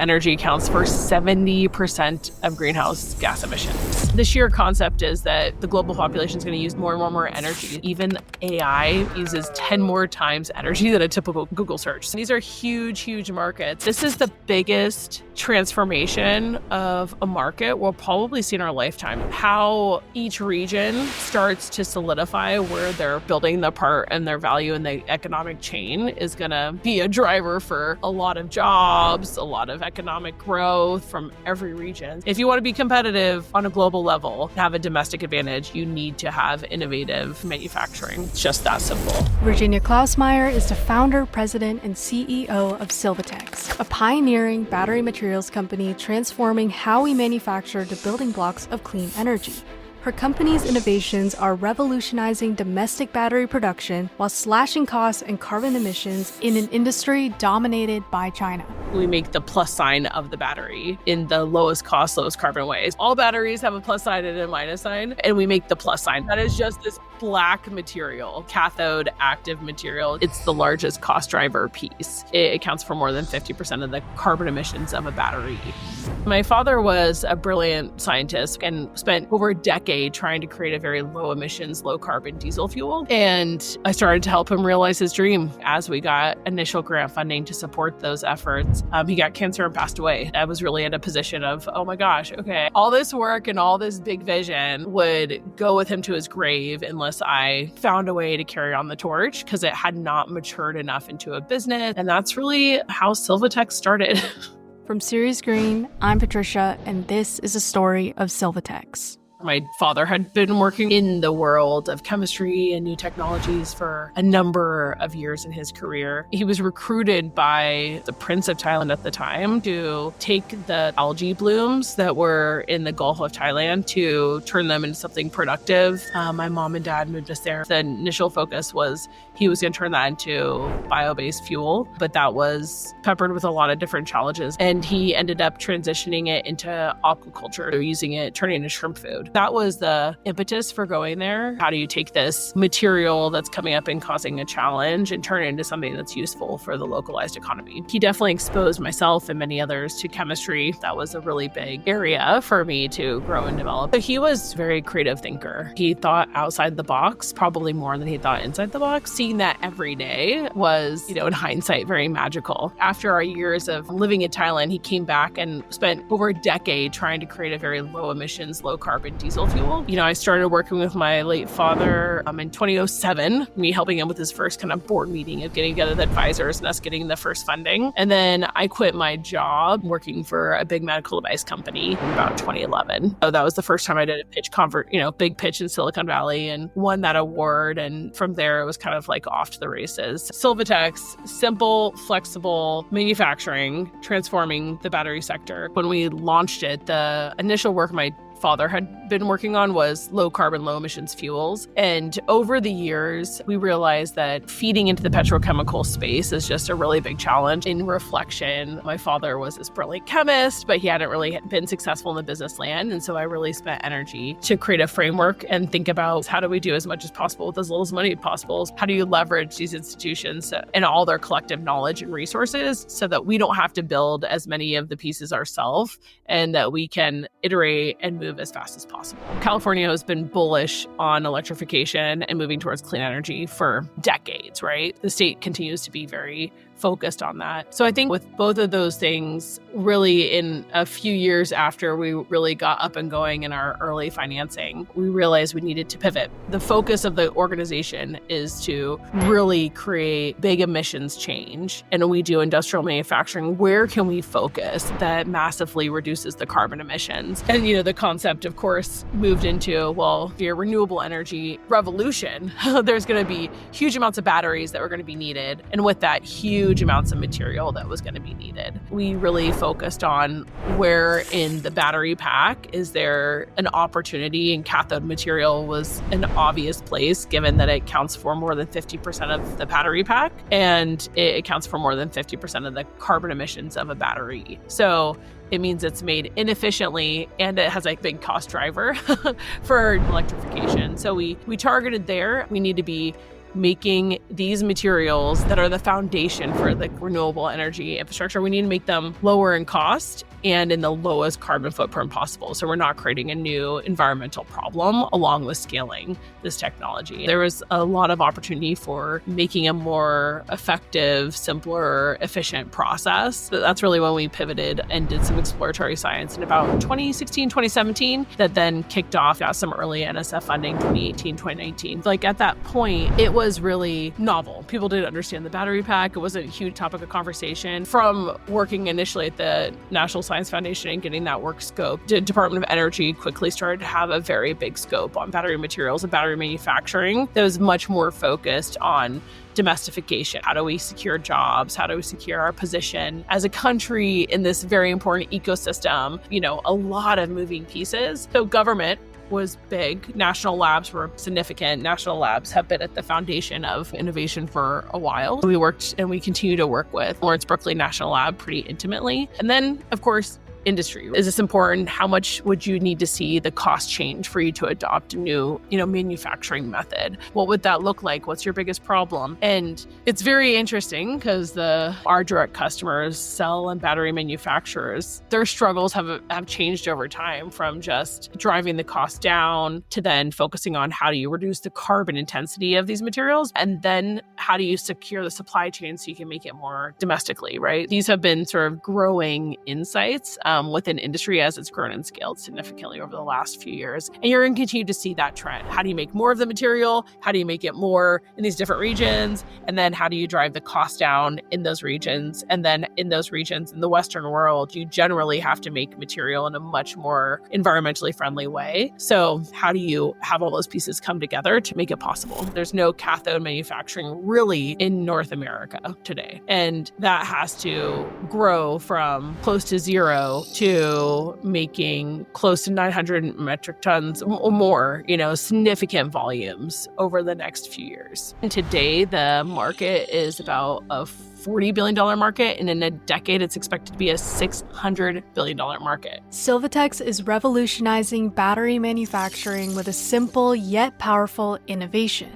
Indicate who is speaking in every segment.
Speaker 1: energy accounts for 70% of greenhouse gas emissions. The sheer concept is that the global population is going to use more and more energy. Even AI uses 10 more times energy than a typical Google search. These are huge, huge markets. This is the biggest transformation of a market we'll probably see in our lifetime. How each region starts to solidify where they're building the part and their value in the economic chain is going to be a driver for a lot of jobs, a lot of economic growth from every region. If you want to be competitive on a global level, have a domestic advantage, you need to have innovative manufacturing. It's just that simple.
Speaker 2: Virginia Klausmeyer is the founder, president, and CEO of Sylvatex, a pioneering battery materials company transforming how we manufacture the building blocks of clean energy. Her company's innovations are revolutionizing domestic battery production while slashing costs and carbon emissions in an industry dominated by China.
Speaker 1: We make the plus sign of the battery in the lowest cost, lowest carbon ways. All batteries have a plus sign and a minus sign, and we make the plus sign. That is just this black material, cathode active material. It's the largest cost driver piece. It accounts for more than 50% of the carbon emissions of a battery. My father was a brilliant scientist and spent over a decade trying to create a very low emissions, low carbon diesel fuel. And I started to help him realize his dream as we got initial grant funding to support those efforts. He got cancer and passed away. I was really in a position of, oh my gosh, okay, all this work and all this big vision would go with him to his grave unless I found a way to carry on the torch because it had not matured enough into a business. And that's really how Sylvatex started.
Speaker 2: From Series Green, I'm Patricia, and this is a story of Sylvatex.
Speaker 1: My father had been working in the world of chemistry and new technologies for a number of years in his career. He was recruited by the Prince of Thailand at the time to take the algae blooms that were in the Gulf of Thailand to turn them into something productive. My mom and dad moved us there. The initial focus was he was going to turn that into bio-based fuel, but that was peppered with a lot of different challenges. And he ended up transitioning it into aquaculture, using it, turning it into shrimp food. That was the impetus for going there. How do you take this material that's coming up and causing a challenge and turn it into something that's useful for the localized economy? He definitely exposed myself and many others to chemistry. That was a really big area for me to grow and develop. So he was a very creative thinker. He thought outside the box, probably more than he thought inside the box. Seeing that every day was, in hindsight, very magical. After our years of living in Thailand, he came back and spent over a decade trying to create a very low emissions, low carbon diesel fuel. I started working with my late father in 2007, me helping him with his first kind of board meeting of getting together the advisors and us getting the first funding. And then I quit my job working for a big medical device company in about 2011. So that was the first time I did a pitch big pitch in Silicon Valley and won that award. And from there, it was kind of like off to the races. Sylvatex, simple, flexible manufacturing, transforming the battery sector. When we launched it, the initial work my father had been working on was low carbon, low emissions fuels. And over the years, we realized that feeding into the petrochemical space is just a really big challenge. In reflection, my father was this brilliant chemist, but he hadn't really been successful in the business land. And so I really spent energy to create a framework and think about how do we do as much as possible with as little as money as possible? How do you leverage these institutions and all their collective knowledge and resources so that we don't have to build as many of the pieces ourselves and that we can iterate and move as fast as possible. California has been bullish on electrification and moving towards clean energy for decades, right? The state continues to be very focused on that. So I think with both of those things, really in a few years after we really got up and going in our early financing, we realized we needed to pivot. The focus of the organization is to really create big emissions change. And when we do industrial manufacturing, where can we focus that massively reduces the carbon emissions? And, the concept, of course, moved into, well, your renewable energy revolution, there's going to be huge amounts of batteries that were going to be needed. And with that, huge amounts of material that was going to be needed. We really focused on where in the battery pack is there an opportunity, and cathode material was an obvious place given that it accounts for more than 50% of the battery pack and it accounts for more than 50% of the carbon emissions of a battery. So it means it's made inefficiently and it has a big cost driver for electrification. So we targeted there. We need to be making these materials that are the foundation for the renewable energy infrastructure. We need to make them lower in cost and in the lowest carbon footprint possible. So we're not creating a new environmental problem along with scaling this technology. There was a lot of opportunity for making a more effective, simpler, efficient process. That's really when we pivoted and did some exploratory science in about 2016, 2017, that then kicked off, got some early NSF funding, 2018, 2019. Like at that point, it was really novel. People didn't understand the battery pack. It wasn't a huge topic of conversation. From working initially at the National Science Foundation and getting that work scope, the Department of Energy quickly started to have a very big scope on battery materials and battery manufacturing that was much more focused on domestication. How do we secure jobs? How do we secure our position as a country in this very important ecosystem? A lot of moving pieces. So government was big. National labs were significant. National labs have been at the foundation of innovation for a while. We worked and we continue to work with Lawrence Berkeley National Lab pretty intimately. And then, of course, industry. Is this important? How much would you need to see the cost change for you to adopt a new, manufacturing method? What would that look like? What's your biggest problem? And it's very interesting because our direct customers, cell and battery manufacturers, their struggles have changed over time from just driving the cost down to then focusing on how do you reduce the carbon intensity of these materials? And then how do you secure the supply chain so you can make it more domestically, right? These have been sort of growing insights within industry as it's grown and scaled significantly over the last few years. And you're going to continue to see that trend. How do you make more of the material? How do you make it more in these different regions? And then how do you drive the cost down in those regions? And then in those regions in the Western world, you generally have to make material in a much more environmentally friendly way. So how do you have all those pieces come together to make it possible? There's no cathode manufacturing really in North America today. And that has to grow from close to zero to making close to 900 metric tons or more, significant volumes over the next few years. And today, the market is about a $40 billion market, and in a decade, it's expected to be a $600 billion market.
Speaker 2: Sylvatex is revolutionizing battery manufacturing with a simple yet powerful innovation.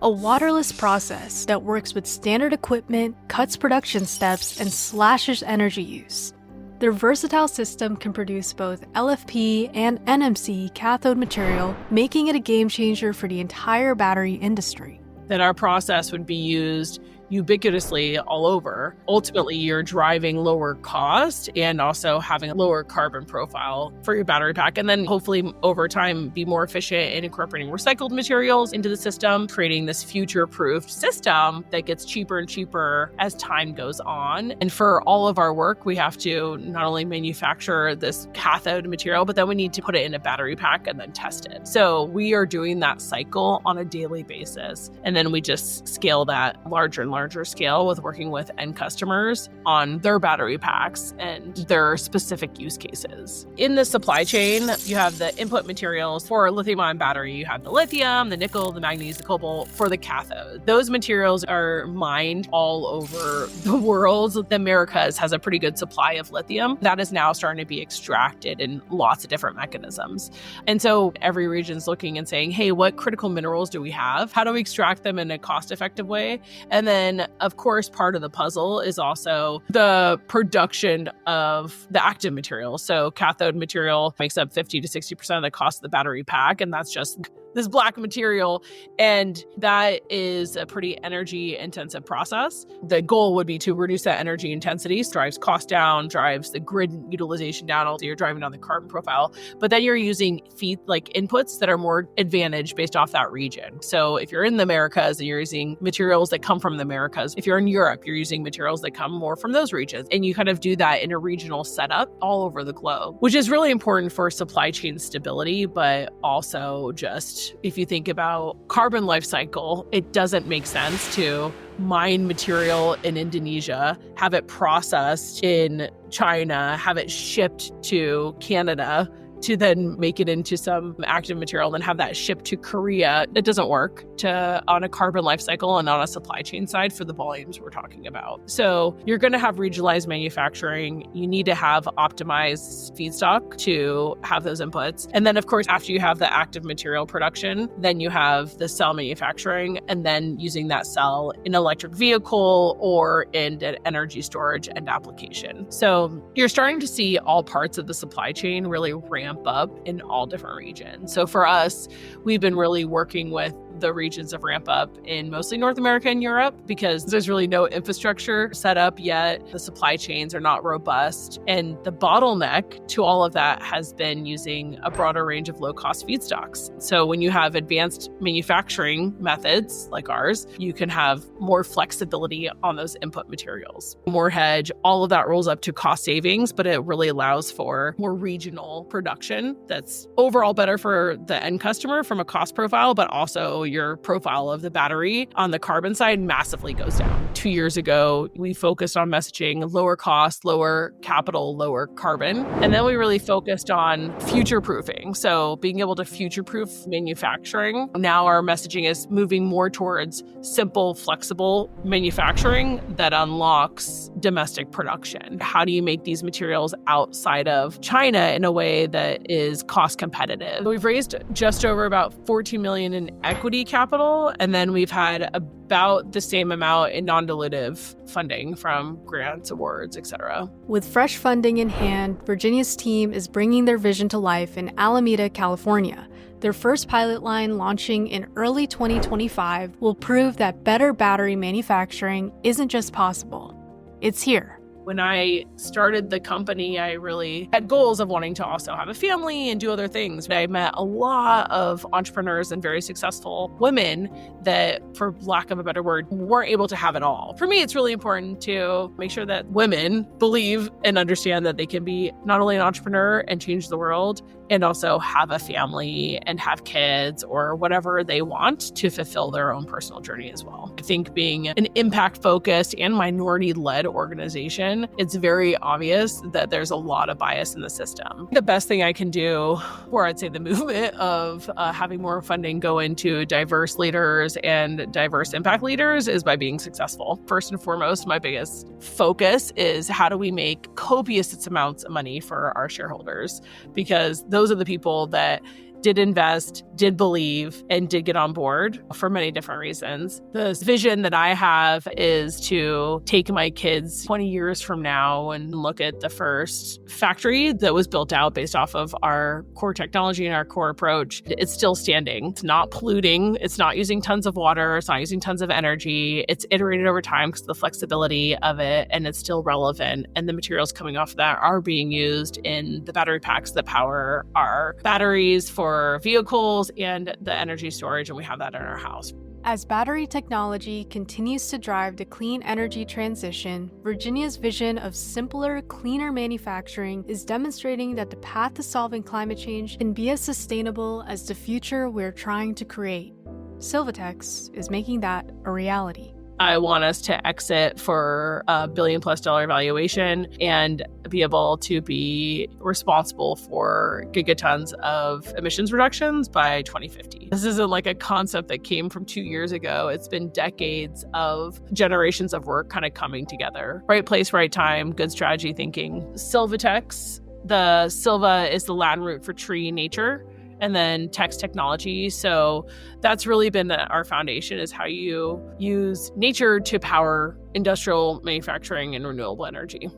Speaker 2: A waterless process that works with standard equipment, cuts production steps, and slashes energy use. Their versatile system can produce both LFP and NMC cathode material, making it a game changer for the entire battery industry.
Speaker 1: That our process would be used ubiquitously all over. Ultimately, you're driving lower cost and also having a lower carbon profile for your battery pack. And then hopefully over time, be more efficient in incorporating recycled materials into the system, creating this future-proofed system that gets cheaper and cheaper as time goes on. And for all of our work, we have to not only manufacture this cathode material, but then we need to put it in a battery pack and then test it. So we are doing that cycle on a daily basis. And then we just scale that larger and larger scale with working with end customers on their battery packs and their specific use cases. In the supply chain, you have the input materials for a lithium-ion battery. You have the lithium, the nickel, the manganese, the cobalt for the cathode. Those materials are mined all over the world. The Americas has a pretty good supply of lithium. That is now starting to be extracted in lots of different mechanisms. And so every region's looking and saying, hey, what critical minerals do we have? How do we extract them in a cost-effective way? And then, of course, part of the puzzle is also the production of the active material. So cathode material makes up 50 to 60% of the cost of the battery pack, and that's just this black material. And that is a pretty energy intensive process. The goal would be to reduce that energy intensity, drives cost down, drives the grid utilization down. Also, you're driving down the carbon profile, but then you're using feed like inputs that are more advantaged based off that region. So if you're in the Americas and you're using materials that come from the Americas, if you're in Europe, you're using materials that come more from those regions. And you kind of do that in a regional setup all over the globe, which is really important for supply chain stability, but also just if you think about carbon life cycle, it doesn't make sense to mine material in Indonesia, have it processed in China, have it shipped to Canada, to then make it into some active material and then have that shipped to Korea. It doesn't work on a carbon life cycle and on a supply chain side for the volumes we're talking about. So you're going to have regionalized manufacturing. You need to have optimized feedstock to have those inputs. And then, of course, after you have the active material production, then you have the cell manufacturing and then using that cell in electric vehicle or in an energy storage and application. So you're starting to see all parts of the supply chain really ramp up in all different regions. So for us, we've been really working with the regions of ramp up in mostly North America and Europe because there's really no infrastructure set up yet. The supply chains are not robust. And the bottleneck to all of that has been using a broader range of low-cost feedstocks. So when you have advanced manufacturing methods like ours, you can have more flexibility on those input materials. More hedge, all of that rolls up to cost savings, but it really allows for more regional production that's overall better for the end customer from a cost profile, but also your profile of the battery on the carbon side massively goes down. 2 years ago, we focused on messaging lower cost, lower capital, lower carbon. And then we really focused on future proofing. So being able to future proof manufacturing. Now our messaging is moving more towards simple, flexible manufacturing that unlocks domestic production. How do you make these materials outside of China in a way that is cost competitive? We've raised just over about $14 million in equity capital, and then we've had about the same amount in non-dilutive funding from grants, awards, etc.
Speaker 2: With fresh funding in hand, Virginia's team is bringing their vision to life in Alameda, California. Their first pilot line launching in early 2025 will prove that better battery manufacturing isn't just possible, it's here.
Speaker 1: When I started the company, I really had goals of wanting to also have a family and do other things. I met a lot of entrepreneurs and very successful women that, for lack of a better word, weren't able to have it all. For me, it's really important to make sure that women believe and understand that they can be not only an entrepreneur and change the world, and also have a family and have kids or whatever they want to fulfill their own personal journey as well. I think being an impact-focused and minority-led organization, it's very obvious that there's a lot of bias in the system. The best thing I can do, or I'd say the movement of having more funding go into diverse leaders and diverse impact leaders, is by being successful. First and foremost, my biggest focus is how do we make copious amounts of money for our shareholders? Because those are the people that did invest, did believe, and did get on board for many different reasons. The vision that I have is to take my kids 20 years from now and look at the first factory that was built out based off of our core technology and our core approach. It's still standing. It's not polluting. It's not using tons of water. It's not using tons of energy. It's iterated over time because of the flexibility of it, and it's still relevant. And the materials coming off of that are being used in the battery packs that power our batteries for vehicles and the energy storage, and we have that in our house.
Speaker 2: As battery technology continues to drive the clean energy transition, Virginia's vision of simpler, cleaner manufacturing is demonstrating that the path to solving climate change can be as sustainable as the future we're trying to create. Sylvatex is making that a reality.
Speaker 1: I want us to exit for $1 billion+ valuation and be able to be responsible for gigatons of emissions reductions by 2050. This isn't like a concept that came from 2 years ago. It's been decades of generations of work kind of coming together. Right place, right time, good strategy thinking. Sylvatex, the Sylva is the Latin root for tree, nature, and then text technology. So that's really been our foundation, is how you use nature to power industrial manufacturing and renewable energy.